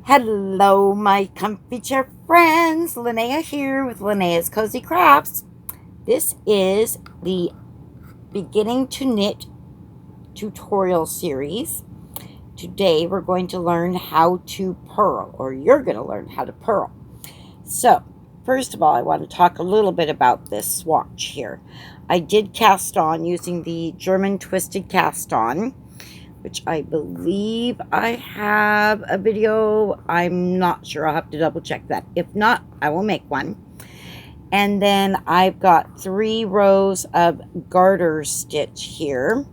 Hello, my comfy chair friends. Linnea here with Linnea's Cozy Crafts. This is the beginning to knit tutorial series. Today we're going to learn how to purl, or you're going to learn how to purl. So, first of all, I want to talk a little bit about this swatch here. I did cast on using the German twisted cast on, which I believe I have a video. I'm not sure. I'll have to double check that. If not, I will make one. And then I've got 3 rows of garter stitch here.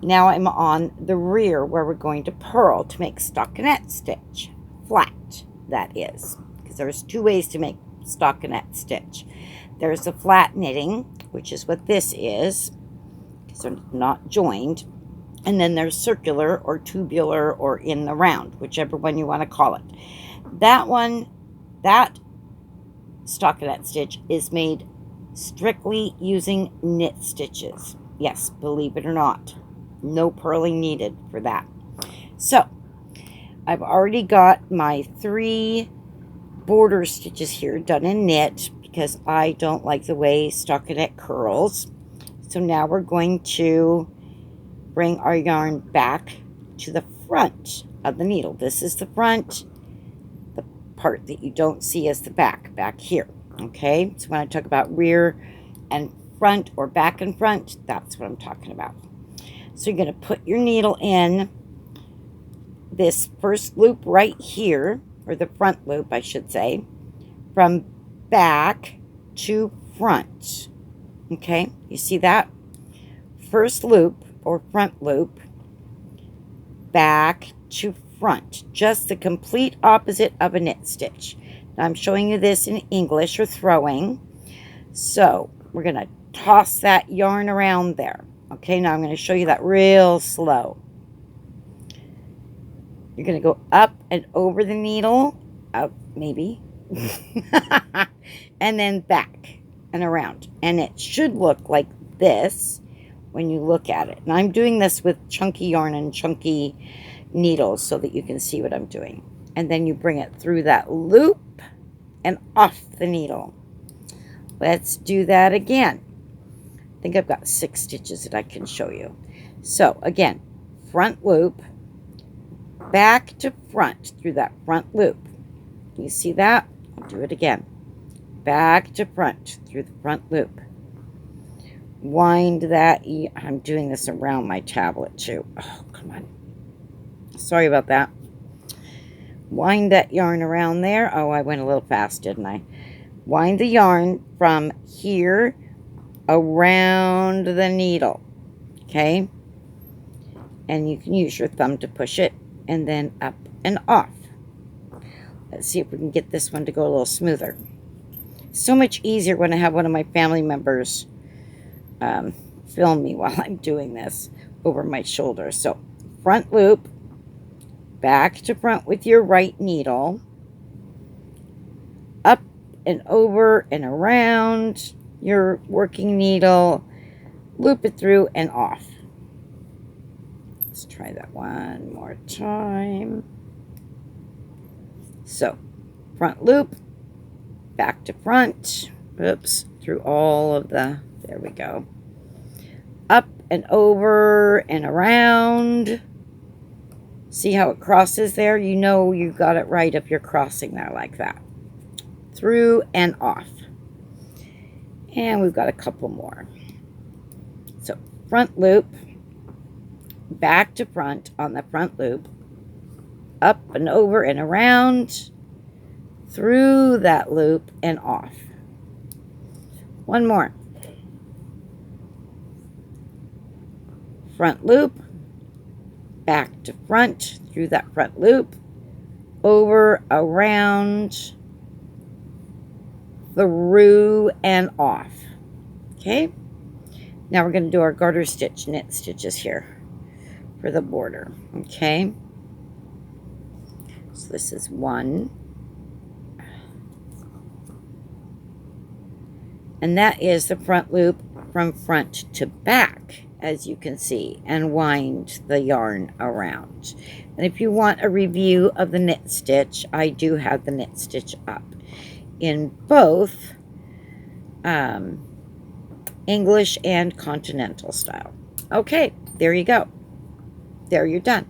Now I'm on the rear where we're going to purl to make stockinette stitch. Flat, that is. Because there's 2 ways to make stockinette stitch. There's the flat knitting, which is what this is, because they're not joined. And then there's circular or tubular or in the round, whichever one you want to call it. That one, that stockinette stitch is made strictly using knit stitches. Yes, believe it or not. No purling needed for that. So, I've already got my 3 border stitches here done in knit because I don't like the way stockinette curls. So now we're going to bring our yarn back to the front of the needle. This is the front. The part that you don't see is the back here. Okay, so when I talk about rear and front or back and front, that's what I'm talking about. So you're going to put your needle in this first loop right here, or the front loop I should say, from back to front. Okay, you see that? First loop or front loop, back to front, just the complete opposite of a knit stitch. Now I'm showing you this in English, or throwing. So we're going to toss that yarn around there. Okay, now I'm going to show you that real slow. You're going to go up and over the needle, up maybe, and then back and around. And it should look like this when you look at it. And I'm doing this with chunky yarn and chunky needles so that you can see what I'm doing. And then you bring it through that loop and off the needle. Let's do that again. I think I've got 6 stitches that I can show you. So again, front loop, back to front through that front loop. You see that? I'll do it again. Back to front through the front loop. Wind that. I'm doing this around my tablet too. Oh, come on. Sorry about that. Wind that yarn around there. Oh, I went a little fast, didn't I? Wind the yarn from here around the needle. Okay? And you can use your thumb to push it, and then up and off. Let's see if we can get this one to go a little smoother. So much easier when I have one of my family members film me while I'm doing this over my shoulder. So front loop, back to front with your right needle, up and over and around your working needle, loop it through and off. Let's try that one more time. So front loop, back to front, oops, through all of the, there we go, up and over and around. See how it crosses there? You know you got it right if you're crossing there like that. Through and off. And we've got a couple more. So front loop, back to front on the front loop, up and over and around, through that loop and off. One more. Front loop, back to front through that front loop, over, around, through and off. Okay, now we're going to do our garter stitch knit stitches here for the border. Okay, so this is 1, and that is the front loop from front to back. as you can see, and wind the yarn around. And if you want a review of the knit stitch, I do have the knit stitch up in both English and continental style. Okay, there you go. There, you're done.